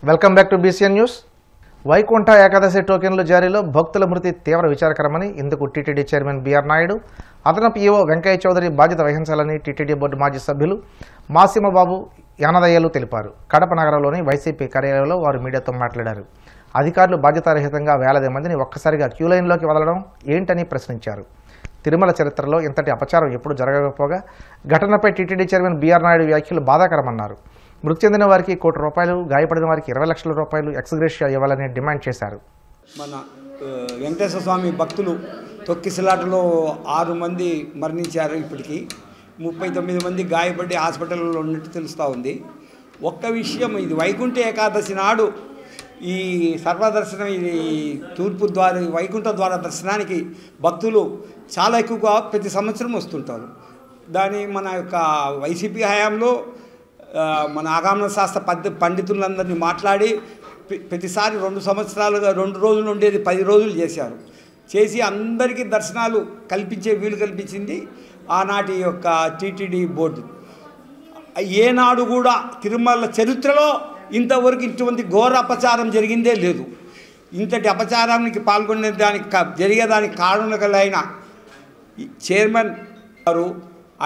Welcome back to BCN news. Vaikuntha Ekadashi టోకెన్లు జారీలో భక్తుల మృతి తీవ్ర విచారకరమని ఇందుకు టీటీడీ చైర్మన్ బీఆర్ నాయుడు, అదనపు ఈవో వెంకయ్య చౌదరి బాధ్యత వహించాలని టీటీడీ బోర్డు మాజీ సభ్యులు మాసిమబాబు యానదయ్యలు తెలిపారు. కడప నగరంలోని వైసీపీ కార్యాలయంలో వారు మీడియాతో మాట్లాడారు. అధికారులు బాధ్యతారహితంగా వేలాది మందిని ఒక్కసారిగా క్యూ లైన్లోకి వదలడం ఏంటని ప్రశ్నించారు. తిరుమల చరిత్రలో ఇంతటి అపచారం ఎప్పుడు జరగకపోగా ఘటనపై టీటీడీ చైర్మన్ బీఆర్ నాయుడు వ్యాఖ్యలు బాధాకరమన్నారు. మృతి చెందిన వారికి ₹1 కోటి, గాయపడిన వారికి ₹20 లక్షల ఎక్స్గ్రేషియా ఇవ్వాలని డిమాండ్ చేశారు. మన వెంకటేశ్వర స్వామి భక్తులు తొక్కిసలాటలో 6 మంది మరణించారు. ఇప్పటికీ 39 మంది గాయపడి హాస్పిటల్లో ఉన్నట్టు తెలుస్తూ ఉంది. ఒక్క విషయం, ఇది వైకుంఠ ఏకాదశి నాడు ఈ సర్వదర్శనం, ఈ తూర్పు ద్వార వైకుంఠ ద్వార దర్శనానికి భక్తులు చాలా ఎక్కువగా ప్రతి సంవత్సరం వస్తుంటారు. దాని మన యొక్క వైసీపీ హయాంలో మన ఆగమన శాస్త్ర పండితులందరినీ మాట్లాడి ప్రతిసారి 2 సంవత్సరాలుగా 2 రోజులు ఉండేది 10 రోజులు చేసి అందరికీ దర్శనాలు కల్పించే వీలు కల్పించింది ఆనాటి యొక్క టీటీడీ బోర్డు. ఏనాడు కూడా తిరుమల చరిత్రలో ఇంతవరకు ఇటువంటి ఘోర అపచారం జరిగిందే లేదు. ఇంతటి అపచారానికి జరిగేదానికి కారణాలైన చైర్మన్ గారు,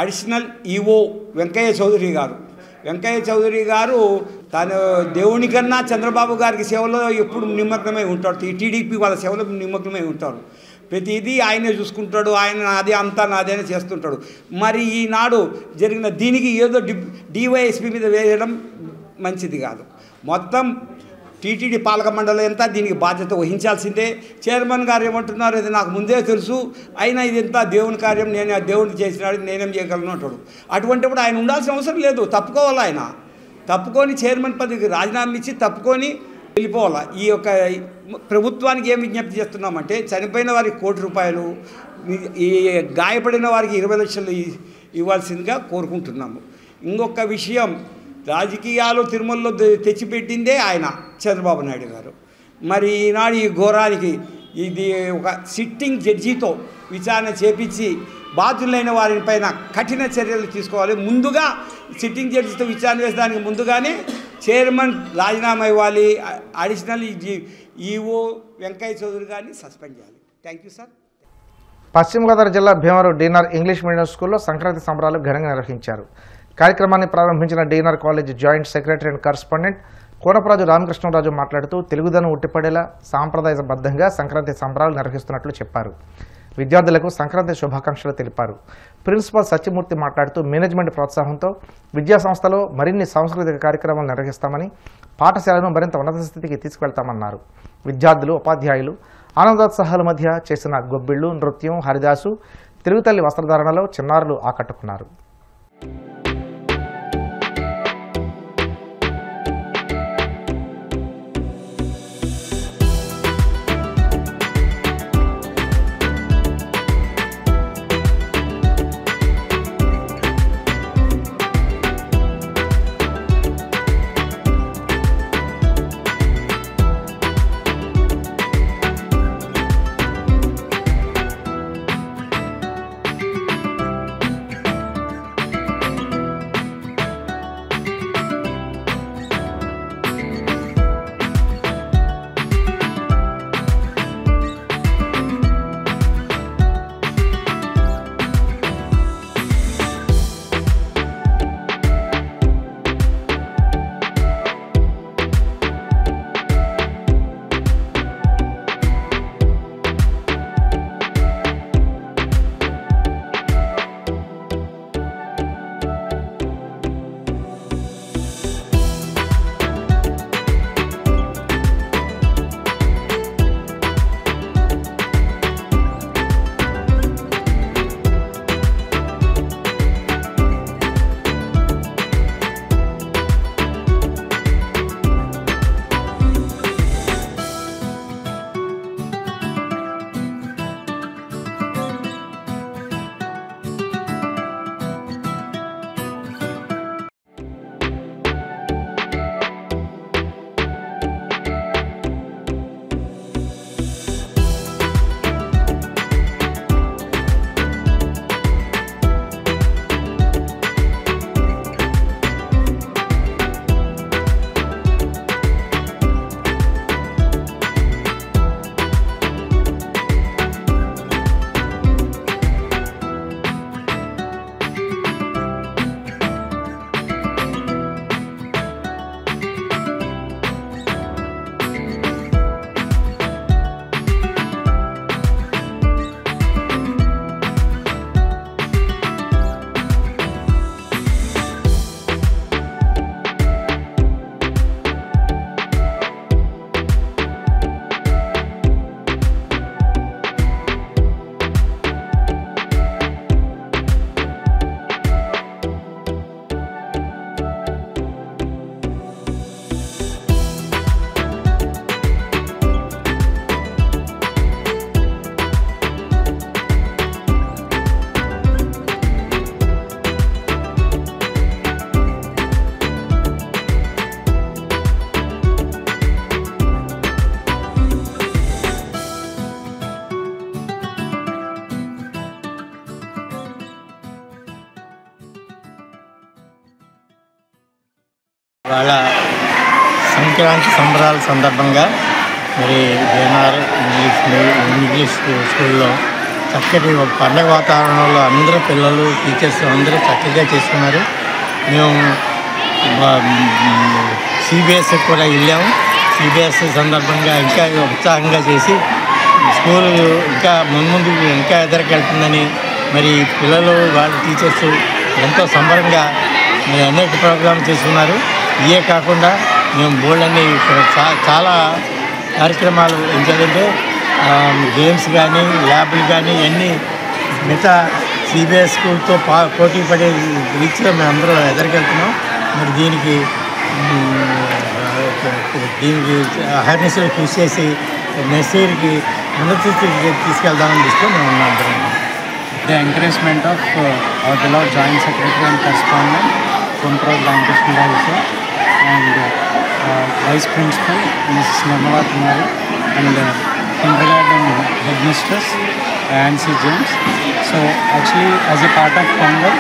అడిషనల్ ఈవో వెంకయ్య చౌదరి గారు తను దేవుని కన్నా చంద్రబాబు గారికి సేవలో ఎప్పుడు నిమగ్నమై ఉంటాడు. టీడీపీ వాళ్ళ సేవలో నిమగ్నమై ఉంటాడు. ప్రతిదీ ఆయనే చూసుకుంటాడు. ఆయన నాదే అంతా నాదే అని చేస్తుంటాడు. మరి ఈనాడు జరిగిన దీనికి ఏదో డివైఎస్పీ మీద వేయడం మంచిది కాదు. మొత్తం టీటీడీ పాలక మండలి అంతా దీనికి బాధ్యత వహించాల్సిందే. చైర్మన్ గారు ఏమంటున్నారు, ఇది నాకు ముందే తెలుసు, అయినా ఇది ఎంత దేవుని కార్యం, నేను ఆ దేవుడిని చేసినాడు, నేనేం చేయగలను అంటాడు. అటువంటిప్పుడు ఆయన ఉండాల్సిన అవసరం లేదు. తప్పుకోవాలి. ఆయన తప్పుకొని చైర్మన్ పదవికి రాజీనామా ఇచ్చి తప్పుకొని వెళ్ళిపోవాలి. ఈ యొక్క ప్రభుత్వానికి ఏం విజ్ఞప్తి చేస్తున్నామంటే, చనిపోయిన వారికి ₹1 కోటి, ఈ గాయపడిన వారికి ₹20 లక్షలు ఇవ్వాల్సిందిగా కోరుకుంటున్నాము. ఇంకొక విషయం, రాజకీయాలు తిరుమలలో తెచ్చిపెట్టిందే ఆయన చంద్రబాబు నాయుడు గారు. మరి ఈనాడు ఈ ఘోరానికి ఇది ఒక సిట్టింగ్ జడ్జితో విచారణ చేపించి బాధ్యులైన వారిపైన కఠిన చర్యలు తీసుకోవాలి. ముందుగా సిట్టింగ్ జడ్జితో విచారణ చేసేదానికి ముందుగానే చైర్మన్ రాజీనామా ఇవ్వాలి. అడిషనల్ ఈవో వెంకయ్య చౌదరి గారిని సస్పెండ్ చేయాలి. Thank you sir. పశ్చిమ గోదావరి జిల్లా భీమవరం డీనర్ ఇంగ్లీష్ మీడియం స్కూల్లో సంక్రాంతి సంబరాలు ఘనంగా నిర్వహించారు. కార్యక్రమాన్ని ప్రారంభించిన డీనర్ college joint secretary and correspondent Konaparaju Ramakrishnaraju మాట్లాడుతూ తెలుగుదనం ఉట్టిపడేలా సాంప్రదాయబద్ధంగా సంక్రాంతి సంబరాలు నిర్వహిస్తున్నట్లు చెప్పారు. విద్యార్థులకు సంక్రాంతి శుభాకాంక్షలు తెలిపారు. ప్రిన్సిపాల్ సత్యమూర్తి మాట్లాడుతూ మేనేజ్మెంట్ ప్రోత్సాహంతో విద్యా సంస్థలో మరిన్ని సాంస్కృతిక కార్యక్రమాలు నిర్వహిస్తామని, పాఠశాలను మరింత ఉన్నత స్థితికి తీసుకెళ్తామన్నారు. విద్యార్థులు, ఉపాధ్యాయులు ఆనందోత్సాహాల మధ్య చేసిన గొబ్బిళ్లు, నృత్యం, హరిదాసు, తిరుగుతల్లి వస్త్రధారణలో చిన్నారులు ఆకట్టుకున్నారు. వాళ్ళ సంక్రాంతి సంబరాల సందర్భంగా మరి జేఎన్ఆర్ ఇంగ్లీష్ స్కూల్లో చక్కటి ఒక పండగ వాతావరణంలో అందరూ పిల్లలు టీచర్స్ అందరూ చక్కగా చేసుకున్నారు. మేము సిబిఎస్ఈ కూడా వెళ్ళాము. సిబిఎస్ఈ సందర్భంగా ఇంకా ఉత్సాహంగా చేసి స్కూలు ఇంకా ముందు ఇంకా ఎదురుకెళ్తుందని మరి పిల్లలు వాళ్ళ టీచర్స్ ఎంతో సంబరంగా మరి అనేక ప్రోగ్రాంలు చేసుకున్నారు. ఇవే కాకుండా మేము బోర్డులన్నీ ఇక్కడ చాలా కార్యక్రమాలు ఏంటంటే గేమ్స్ కానీ ల్యాబ్లు కానీ అన్నీ మిగతా సిబిఎస్ స్కూల్తో పోటీ పడే రీచ్లో మేము అందరూ ఎదురుకెళ్తున్నాం. మరి దీనికి అవేర్నెస్లో కృషి చేసి నెక్స్ట్ ఇయర్కి ఉన్నత తీసుకెళ్దామని తీసుకొని మేము ఉన్నాం. The encouragement of our beloved Joint Secretary and Correspondent, Konapuraju Ramakrishna sir, and Vice Principal, Mrs. Nirmala Kumari, and Kindergarten Headmistress, Nancy James. So actually, as a part of Pongal,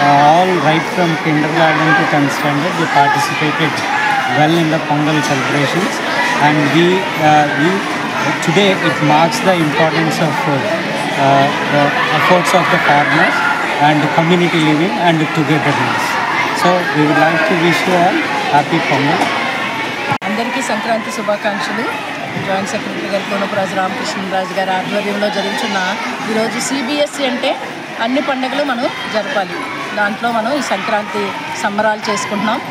all right from kindergarten to 10th standard, they participated well in the Pongal celebrations, and we today it marks the importance of the efforts of the farmers and community living and togetherness. So we would like to wish you all happy Pongal. అందరికీ సంక్రాంతి శుభాకాంక్షలు. Joint secretary గారు కోనపురాజు రామకృష్ణరాజు గారి ఆధ్వర్యంలో జరుగుతున్న ఈరోజు CBSE అంటే అన్ని పండుగలు మనం జరపాలి. దాంట్లో మనం ఈ సంక్రాంతి సంబరాలు చేసుకుంటున్నాం.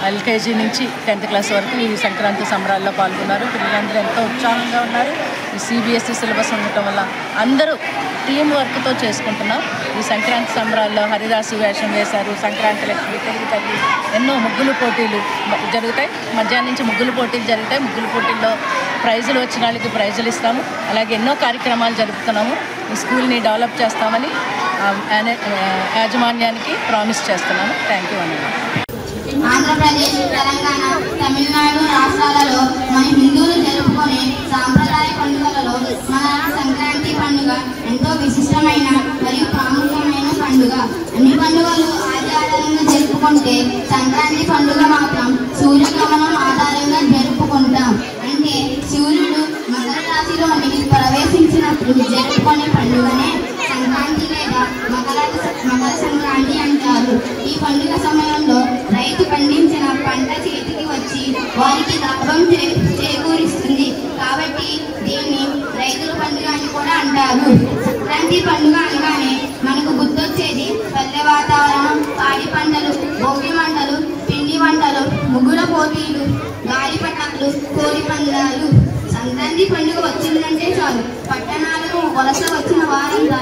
ఎల్కేజీ నుంచి 10th క్లాస్ వరకు ఈ సంక్రాంతి సంబరాల్లో పాల్గొన్నారు. పిల్లలందరూ ఎంతో ఉత్సాహంగా ఉన్నారు. ఈ సిబిఎస్ఈ సిలబస్ ఉండటం వల్ల అందరూ టీం వర్క్తో చేసుకుంటున్నాం. ఈ సంక్రాంతి సంబరాల్లో హరిదాసు వేషం వేశారు. సంక్రాంతి లక్ష్మి, తెలుగు తల్లి, ఎన్నో ముగ్గులు పోటీలు జరుగుతాయి. మధ్యాహ్నం నుంచి ముగ్గులు పోటీలు జరుగుతాయి. ముగ్గులు పోటీల్లో ప్రైజులు వచ్చిన వాళ్ళకి ప్రైజులు ఇస్తాము. అలాగే ఎన్నో కార్యక్రమాలు జరుపుతున్నాము. ఈ స్కూల్ని డెవలప్ చేస్తామని యాజమాన్యానికి ప్రామిస్ చేస్తున్నాము. థ్యాంక్ యూ అన్న. ఆంధ్రప్రదేశ్, తెలంగాణ, తమిళనాడు రాష్ట్రాలలో మన హిందువులు జరుపుకునే సాంప్రదాయ పండుగలలో మన సంక్రాంతి పండుగ ఎంతో విశిష్టమైన మరియు ప్రాముఖ్యమైన పండుగ. అన్ని పండుగలు ఆధారంగా జరుపుకుంటే సంక్రాంతి పండుగ మాత్రం సూర్యగమనం ఆధారంగా జరుపుకుంటాం. అంటే సూర్యుడు మకర రాశిలోనికి ప్రవేశించినప్పుడు జరుపుకునే పండుగనే సంక్రాంతి లేదా మకర సంక్రాంతి అంటారు. ఈ పండుగ సమయంలో రైతు పండించిన పంట చేతికి వచ్చి వారికి లాభం చేకూరిస్తుంది. కాబట్టి దీన్ని రైతుల పండుగ అని కూడా అంటారు. సంక్రాంతి పండుగ అనగానే మనకు గుర్తొచ్చేది పల్లె వాతావరణం, పాడి పంటలు, భోగి మంటలు, పిండి వంటలు, ముగ్గుల పోటీలు, గాలి పటాకులు, కోడి పందాలు. సంక్రాంతి పండుగ వచ్చిందంటే చాలు పట్టణాలకు వలస వచ్చిన వారంతా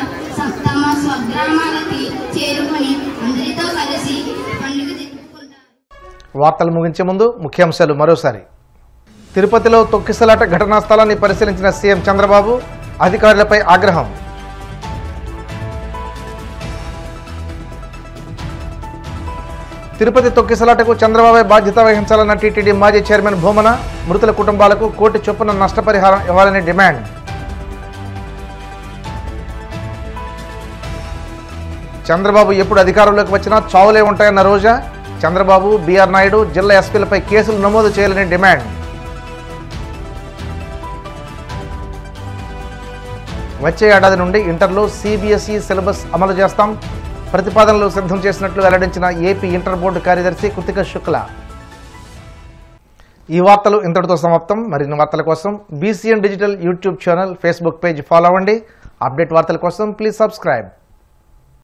తమ స్వగ్రామాలకి చేరుకొని అందరితో కలిసి పండుగ జరుపుకుంటారు. వార్తలు ముగించే ముందు ముఖ్యాంశాలు మరోసారి. తిరుపతిలో తొక్కిసలాట ఘటనా స్థలాన్ని పరిశీలించిన సీఎం చంద్రబాబు, అధికారులపై ఆగ్రహం. తిరుపతి తొక్కిసలాటకు చంద్రబాబే బాధ్యత వహించాలన్న టీటీడీ మాజీ చైర్మన్ భూమన, మృతుల కుటుంబాలకు 1 కోటి చొప్పున నష్టపరిహారం ఇవ్వాలని డిమాండ్. చంద్రబాబు ఎప్పుడు అధికారంలోకి వచ్చినా చావులే ఉంటాయన్న రోజా, చంద్రబాబు, బీఆర్ నాయుడు జిల్లా ఎస్పీలపై కేసులు నమోదు చేయాలని డిమాండ్. వచ్చే ఏడాది నుండి ఇంటర్లో సిబిఎస్ఈ సిలబస్ అమలు చేస్తాం, ప్రతిపాదనలు సిద్ధం చేసినట్లు వెల్లడించిన ఏపీ ఇంటర్ బోర్డు కార్యదర్శి కృతిక శుక్ల. ఈ వార్తలు ఇంతటితో సమాప్తం. మరిన్ని వార్తల కోసం BCN digital YouTube channel, Facebook page follow అవ్వండి. అప్డేట్ వార్తల కోసం ప్లీజ్ సబ్స్క్రైబ్.